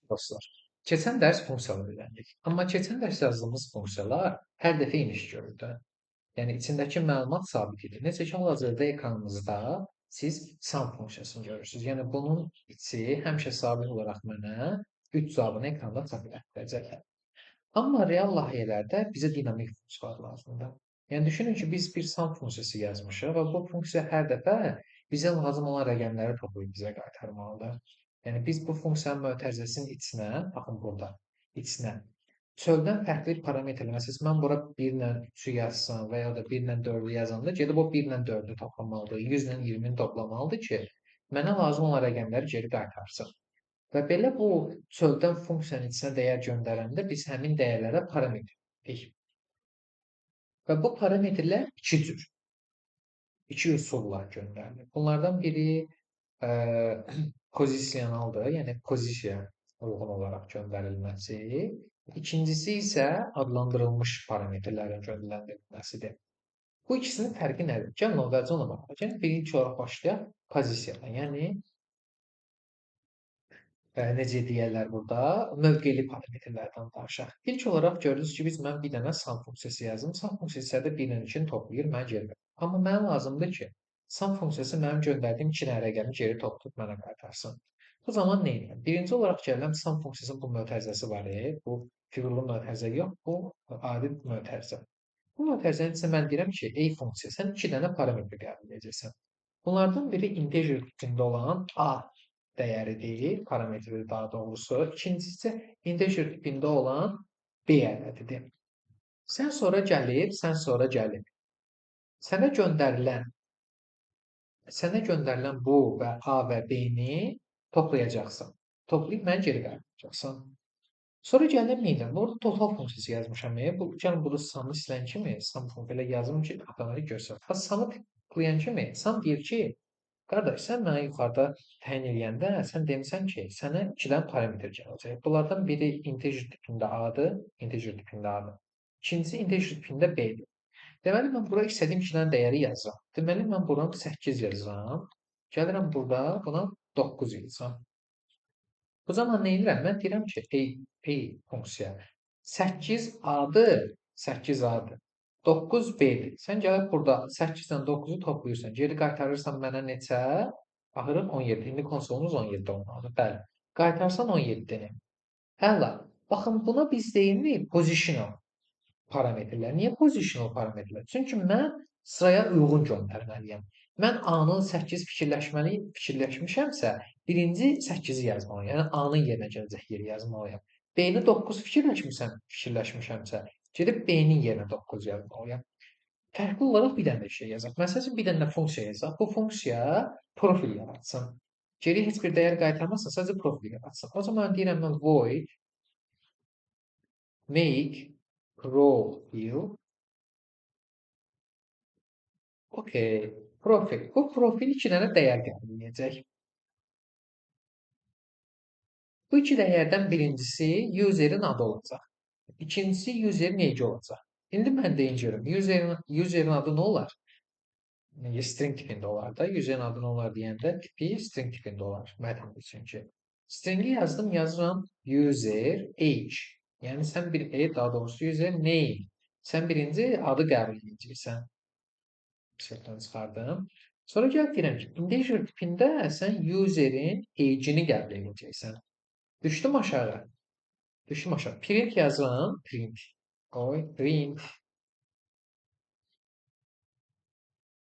Dostlar, keçən dərs funksiyalar öyrəndik. Amma keçən dərs yazdığımız funksiyalar hər dəfə eyni iş görür də. Yəni içindəki məlumat sabit idi. Necə ki, hal-hazırda ekranınızda siz sum funksiyasını görürsünüz. Yəni bunun içi həmişə sabit olaraq mənə 3 cavabını ekranda çap etdirəcək. Amma real layihələrdə bizə dinamik funksiyalar lazımdır. Yəni düşünün ki, biz bir sum funksiyası yazmışıq və bu funksiya hər dəfə bizə lazım olan rəqəmləri toplayıb bizə qaytarmalıdır. Yəni biz bu funksiyanın mötərizəsinin içinə, baxın burada, içinə çöldən fərqli parametrlər, məsələn, mən bura 1 ilə 3-ü yazsam və ya da 1 ilə 4-ü yazanda gedib o 1 ilə 4-ü toplamalıdır, 100 ilə 20-ni toplamalıdır ki, mənə lazım olan rəqəmləri geri qaytarsın. Və belə bu çöldən funksiyanın içinə dəyər göndərəndə biz həmin dəyərlərə parametr deyirik. Və bu parametrlər iki cür, iki üsulla göndərilir. Bunlardan biri pozisionaldır, yəni pozisiya uyğun olaraq göndərilməsi. İkincisi isə adlandırılmış parametrlərin göndərilməsidir. Bu ikisinin fərqi nədir? Gəlin əvvəlcə ona baxaq. Gəlin birinci olaraq başlayaq pozisiyadan. Yəni necə deyirlər burada, mövqeli parametrlərdən danışaq. İlk olaraq gördünüz ki, mən bir dənə sum funksiyası yazdım. Sum funksiyası isə 1 ilə 2-ni toplayır, mənə geri verir. Amma mənə lazımdır ki, sum funksiyası mənim göndərdiyim 2 dənə rəqəmi geri toplayıb mənə qaytarsın. Bu zaman nə edirəm? Birinci olaraq gəlirəm sum funksiyasının bu mötərizəsi var. Bu fiqurlu mötərizə yox, bu adi mötərizə. Bu mötərizənin içində mən deyirəm ki, ey funksiya, sən 2 dənə parametr qəbul edəcəksən. Bunlardan biri integer tipində olan A dəyəridir, parametridir daha doğrusu. İkincisi isə integer tipində olan B ədədidir. Sən sonra gəlib sənə göndərilən bu və A və B-ni toplayacaqsan. Toplayıb mənə geri qaytaracaqsan. Sonra gəlib neydən? Burada total funksiyası yazmışam. Gəlin burada sum'ı silən kimi sum belə yazım ki, avtomatik görsün. Sum'ı tıklayan kimi sum deyir ki, qardaş, sən mənə yuxarıda təyin eləyəndə sən demisən ki, sənə 2 dənə parametr gələcək. Bunlardan biri integer tipində A-dır, integer tipində A-dır. İkincisi integer tipində B-dir. Deməli, mən bura istədiyim 2 dənə dəyəri yazıram. Deməli, mən buna 8 yazıram. Gəlirəm burada, buna 9 yazıram. Bu zaman nə edirəm? Mən deyirəm ki, ey funksiya, 8 A-dır, 8 A-dır. 9 B-dir. Sən gəlib burada 8 ilə 9-u toplayırsan. Geri qaytarırsan mənə neçə? Baxırıq 17. İndi konsolumuz 17 olmalıdır. Bəli. Qaytarsan 17-ni. Əla. Baxın, buna biz deyirik positional parametrlər. Niyə positional parametrlər? Çünki mən sıraya uyğun göndərməliyəm. Mən A-nın 8 fikirləşmişəmsə, birinci 8-i yazmalıyam. Yəni A-nın yerinə gələcək yeri yazmalıyam. B-ni 9 fikirləşmişəmsə, gedib B-nin yerinə 9 yazmalıyam. Fərqli olaraq bir dənə şey yazaq. Məsələn, bir dənə funksiya yazaq. Bu funksiya profil yaratsın. Geri heç bir dəyər qaytarmazsa, sadəcə profil yaratsın. O zaman deyirəm mən void make profil. Okay. Profil. Bu profil 2 dənə dəyər qəbul edəcək. Bu 2 dəyərdən birincisi userin adı olacaq. İkincisi userin age olacaq. İndi mən deyəcəm, userin adı nə olar? String tipində olar da. Userin adı nə olar deyəndə tipi string tipində olar. Mətin çünki. Stringi yazıram user age. Yəni sən daha doğrusu user name. Sən birinci adı qəbul edəcəksən. Sətdən çıxardım. Sonra gəlib deyirəm ki, integer tipində sən userin age'ini qəbul edəcəksən. Düşdüm aşağı. Print yazıram. Print.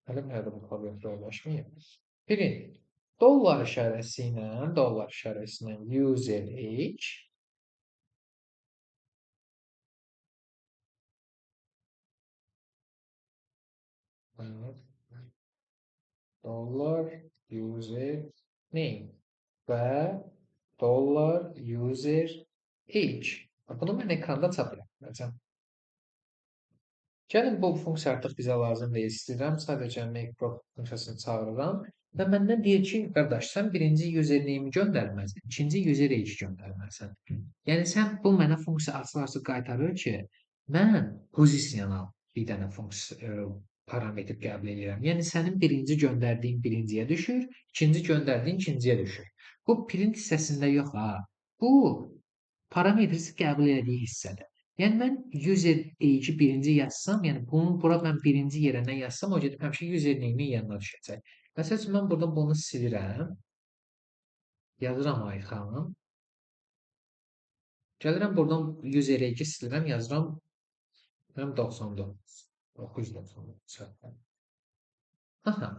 Hələ mənə bu klaviatura ulaşmayıb. Print. Dollar işarəsi ilə user age. Dollar user name və dollar user age. Bunu mən ekranda çap edəcəm. Gəlin bu funksiya artıq bizə lazım deyil. İstəyirəm sadəcə make profil funksiyasını çağırıram və məndən deyir ki, qardaş, sən birinci user name-i göndərməlisən, ikinci user age göndərməlisən. Yəni sən bu mənə funksiya açıq-açıq qaytarır ki, mən pozisional bir dənə funksiya parametr qəbul edirəm. Yəni sənin birinci göndərdiyin birinciyə düşür, ikinci göndərdiyin ikinciyə düşür. Bu print hissəsində yox ha. Bu parametrisi qəbul elədiyi hissədir. Yəni mən user age birinci yazsam, yəni bunu bura mən birinci yerə nə yazsam, o gedib həmişə user name-in yanına düşəcək. Məsəl üçün mən burada bunu silirəm, yazıram Ayxan. Gəlirəm buradan user age silirəm, yazıram 99. 999 səhv. Aha.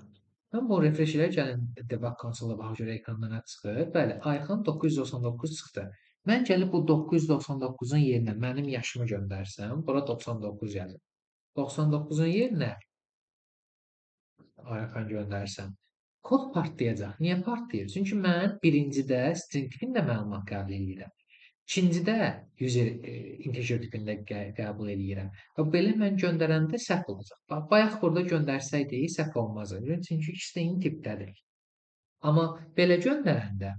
Mən bu refresh ilə gəlin debug konsola baxa görə ekranda nə çıxır? Bəli, Ayxan 999 çıxdı. Mən gəlib bu 999-un yerinə mənim yaşımı göndərsəm, bura 99 yazır. 99-un yerinə Ayxan göndərsəm, kod partlayacaq. Niyə partlayır? Çünki mən birincidə string tipində məlumat qəbul edirəm. İkincidə user integer tipində qəbul edirəm. Və belə mən göndərəndə səhv olacaq. Bayaq burada göndərsəydik səhv olmazdı. Çünki ikisi də eyni tipdədir. Amma belə göndərəndə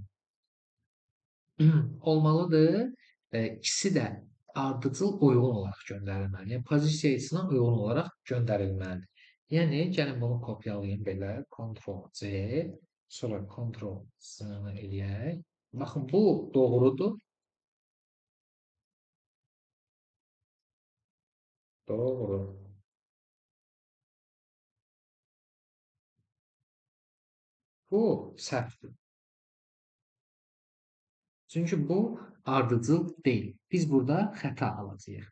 olmalıdır. İkisi də ardıcıl uyğun olaraq göndərilməli. Yəni pozisiyasına uyğun olaraq göndərilməlidir. Yəni gəlin bunu kopyalayım belə Ctrl+C, sonra Ctrl+C eləyək. Baxın bu doğrudur. Doğru. Bu səhvdir. Çünki bu ardıcıl deyil. Biz burada xəta alacağıq.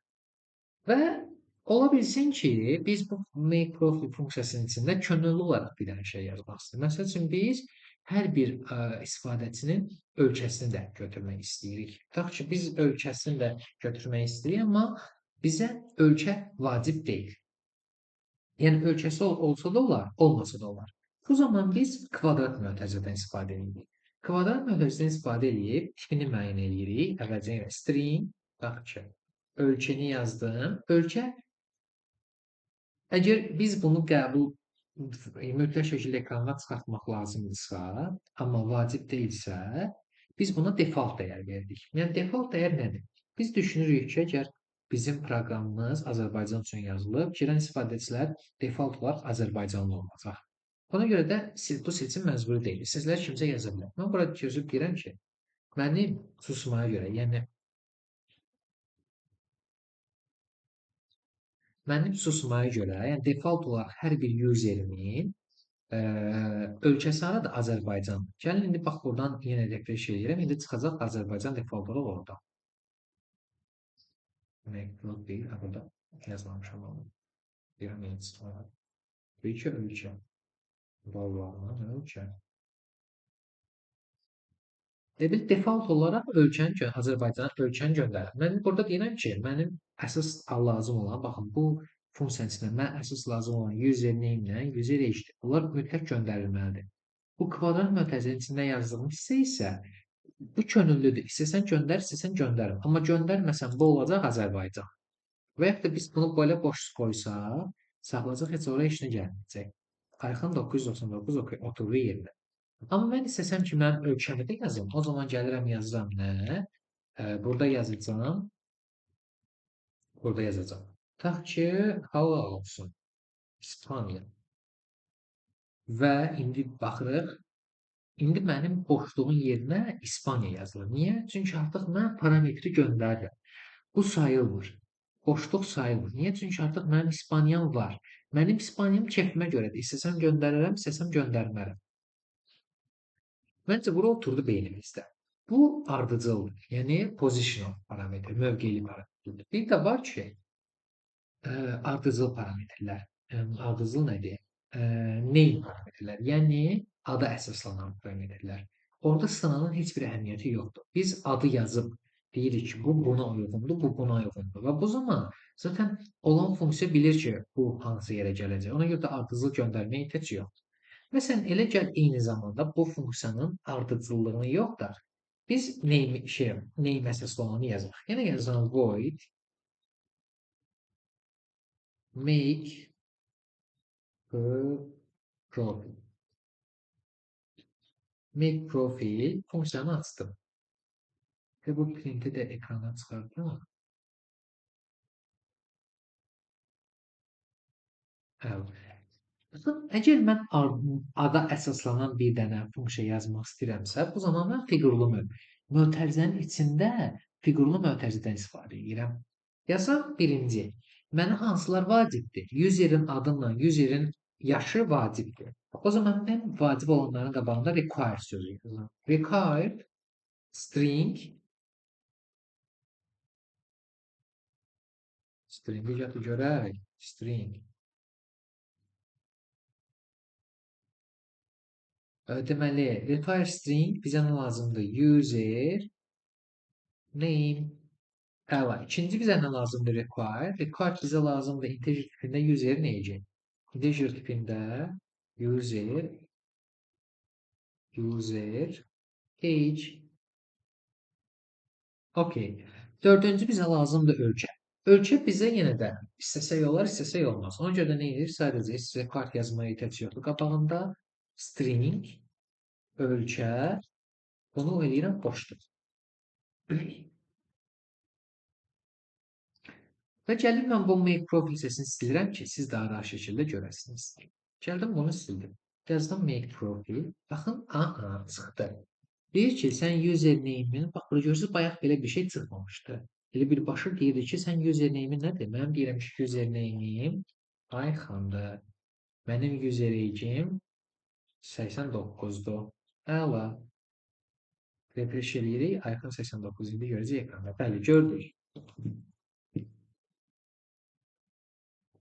Və ola bilsin ki, biz bu make profile funksiyasının içində könüllü olaraq bir dənə şey yazmaq istəyirik. Məsəl üçün biz hər bir istifadəçinin ölkəsini də götürmək istəyirik. Tutaq ki, biz ölkəsini də götürmək istəyirik, amma bizə ölkə vacib deyil. Yəni ölkəsi olsa da olar, olmasa da olar. Bu zaman biz kvadrat mötərizədən istifadə edirik. Kvadrat mötərizədən istifadə edib tipini müəyyən edirik. Əvvəlcə string, tutaq ki, ölkəni yazdım. Ölkə, əgər biz bunu qəbul mütləq şəkildə ekrana çıxartmaq lazımdırsa, amma vacib deyilsə, biz buna default dəyər verdik. Yəni default dəyər nədir? Biz düşünürük ki, əgər bizim proqramımız Azərbaycan üçün yazılıb, girən istifadəçilər default olaraq Azərbaycanlı olacaq. Buna görə də bu seçim məcburi deyil. Sizlər kimsə yaza bilər. Mən burada gözüb deyirəm ki, mənim susmaya görə, yəni yəni default olaraq hər bir userimin ölkəsi haradır? Azərbaycan. Gəlin indi bax buradan yenə refresh edirəm. İndi çıxacaq Azərbaycan default olaraq orada. Make deyil, burada yazmamışam onu. Bir minutes sonra. Ölkə. Vallah, ölkə. Debil default olaraq Azərbaycana ölkəni göndərir. Mən burada deyirəm ki, mənim əsas lazım olan, baxın, bu funksiyanın içində mən əsas lazım olan user name ilə user age-dir. Bunlar mütləq göndərilməlidir. Bu kvadrat mötərizənin içində yazdığım hissə isə bu könüllüdür. İstəsən göndər, istəsən göndərmə. Amma göndərməsən bu olacaq Azərbaycan. Və yaxud da biz bunu belə boş qoysaq, saxlayacaq, heç oraya heç nə gəlməyəcək. Ayxan 999 oturduğu yerdə. Amma mən istəsəm ki, mən ölkəmi də yazım. O zaman gəlirəm yazıram nə? Burada yazacağam. Burada yazacağam. Tutaq ki, hava olsun. İspaniya. Və indi baxırıq. İndi mənim boşluğun yerinə İspaniya yazılır. Niyə? Çünki artıq mən parametri göndərirəm. Bu sayılmır. Boşluq sayılmır. Niyə? Çünki artıq mənim İspaniyam var. Mənim İspaniyam kefimə görədir. İstəsəm göndərərəm, istəsəm göndərmərəm. Məncə bura oturdu beynimizdə. Bu ardıcıldır. Yəni positional parametr, mövqeli parametrdir. Bir də var ki, ardıcıl parametrlər. Ardıcıl nədir? Name parametrlər. Yəni ada əsaslanan parametrlər. Orada sınanın heç bir əhəmiyyəti yoxdur. Biz adı yazıb deyirik ki, bu buna uyğundur, bu buna uyğundur. Və bu zaman zaten olan funksiya bilir ki, bu hansı yerə gələcək. Ona görə də ardıcıl göndərməyə ehtiyac yoxdur. Məsələn, elə gəl eyni zamanda bu funksiyanın ardıcıllığını yox da biz name əsaslı olanı yazaq. Yenə yazalım void make profile. Make profile funksiyanı açdım. Və bu printi də ekrana çıxardım. Əgər mən ada əsaslanan bir dənə funksiya yazmaq istəyirəmsə, bu zaman mən figurlu Mötərizənin içində fiqurlu mötərizədən istifadə edirəm. Yazaq birinci. Mənə hansılar vacibdir? Userin adınla userin yaşı vacibdir. O zaman mən vacib olanların qabağında require sözü yazıram. Required string stringi gətir görək. String. Deməli, require string bizə nə lazımdır? User name. Əla. İkinci bizə nə lazımdır? Require. Require bizə lazımdır integer tipində user name. Integer tipində user age. Okey. Dördüncü bizə lazımdır ölkə. Ölkə bizə yenə də istəsək olar, istəsək olmaz. Ona görə də nə edir? Sadəcə sizə kart yazmaya ehtiyac yoxdur. Qabağında string, ölkə, bunu eləyirəm boşdur. Və gəlib mən bu make profile səsini silirəm ki, siz daha rahat şəkildə görəsiniz. Gəldim bunu sildim. Yazdım make profile. Baxın, aha, çıxdı. Deyir ki, sən username'in, bax, burada görürsünüz, bayaq belə bir şey çıxmamışdı. Elə birbaşa deyir ki, sən username'in nədir? Mənim deyirəm ki, username'im Ayxandır. Mənim user age'im 89'dur. Əla. Refresh eləyirik. Ayxan 89 idi görəcək ekranda. Bəli, gördük.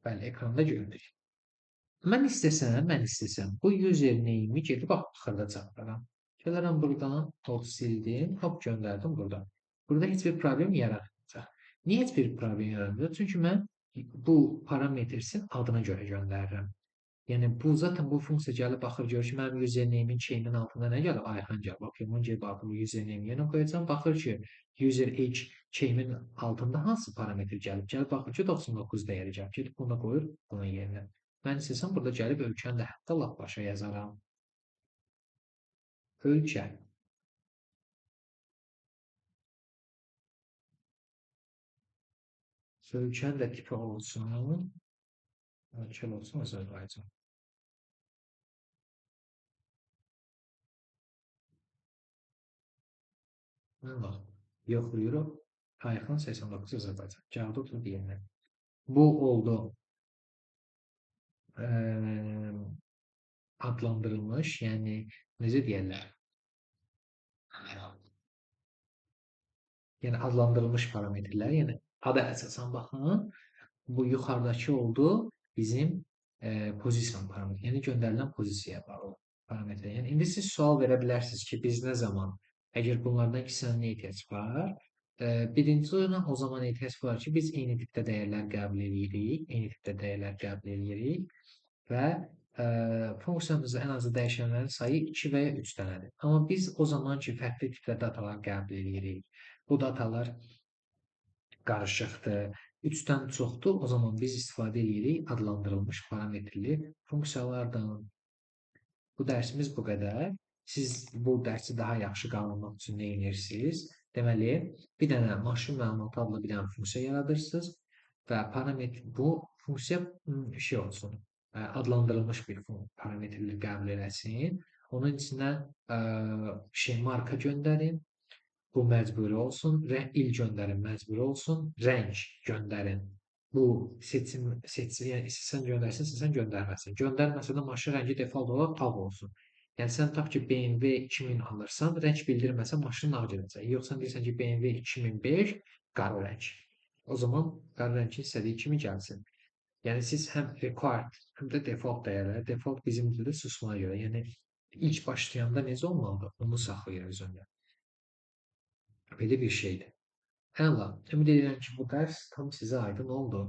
Bəli, ekranda gördük. Mən istəsəm bu username'i gedib axırda çatdıram. Gələrəm buradan, hop sildim, hop göndərdim buradan. Burada heç bir problem yaratmayacaq. Niyə heç bir problem yaratmayacaq? Çünki mən bu parametrisin adına görə göndərirəm. Yəni bu funksiya gəlib baxır, görür ki, mənim username'in chain'in altında nə gəlib? Ayxan gəlib. Okay, bunu gedib bu username yenə qoyacam. Baxır ki, user age chain'in altında hansı parametr gəlib? Gəlib baxır ki, 99 dəyəri gəlib. Gedib bunu qoyur bunun yerinə. Mən istəsəm burada gəlib ölkəni də hətta lap başa yazaram. Ölkə. Ölkənin də tipi olsun. Ölkə olsun Azərbaycan. Bax, yoxlayırıq. Ayxan 89 Azərbaycan. Cavabı oturdu yerinə. Bu oldu adlandırılmış, yəni necə deyərlər? Yəni adlandırılmış parametrlər, yəni ada əsasən baxın, bu yuxarıdakı oldu bizim pozisiyon parametri, yəni göndərilən pozisiyaya bağlı parametr. Yəni indi siz sual verə bilərsiniz ki, biz nə zaman, əgər bunlardan ikisinə nə ehtiyac var? Birinci o zaman ehtiyac var ki, biz eyni tipdə dəyərlər qəbul edirik, və funksiyamızda ən azı dəyişənlərin sayı 2 və ya 3 dənədir. Amma biz o zaman ki, fərqli tipdə datalar qəbul edirik, bu datalar qarışıqdır, 3-dən çoxdur, o zaman biz istifadə edirik adlandırılmış parametrli funksiyalardan. Bu dərsimiz bu qədər. Siz bu dərsi daha yaxşı qavramaq üçün nə edirsiniz? Deməli, bir dənə maşın məlumatı adlı bir dənə funksiya yaradırsınız və bu funksiya şey olsun, adlandırılmış bir parametrləri qəbul eləsin. Onun içinə marka göndərin. Bu məcburi olsun. İl göndərin, məcburi olsun. Rəng göndərin. Bu yəni istəsən göndərsin, istəsən göndərməsin. Göndərməsə də maşın rəngi default olaraq ağ olsun. Yəni sən tutaq ki, BMW 2000 alırsan, rəng bildirməsə maşının ağ gələcək. Yoxsa deyirsən ki, BMW 2005 qara rəng. O zaman qara rəngin istədiyi kimi gəlsin. Yəni siz həm required, həm də default dəyərləri, default bizim dildə susmaya görə, yəni ilk başlayanda necə olmalıdır, onu saxlayır özündə. Belə bir şeydir. Əla, ümid edirəm ki, bu dərs tam sizə aydın oldu.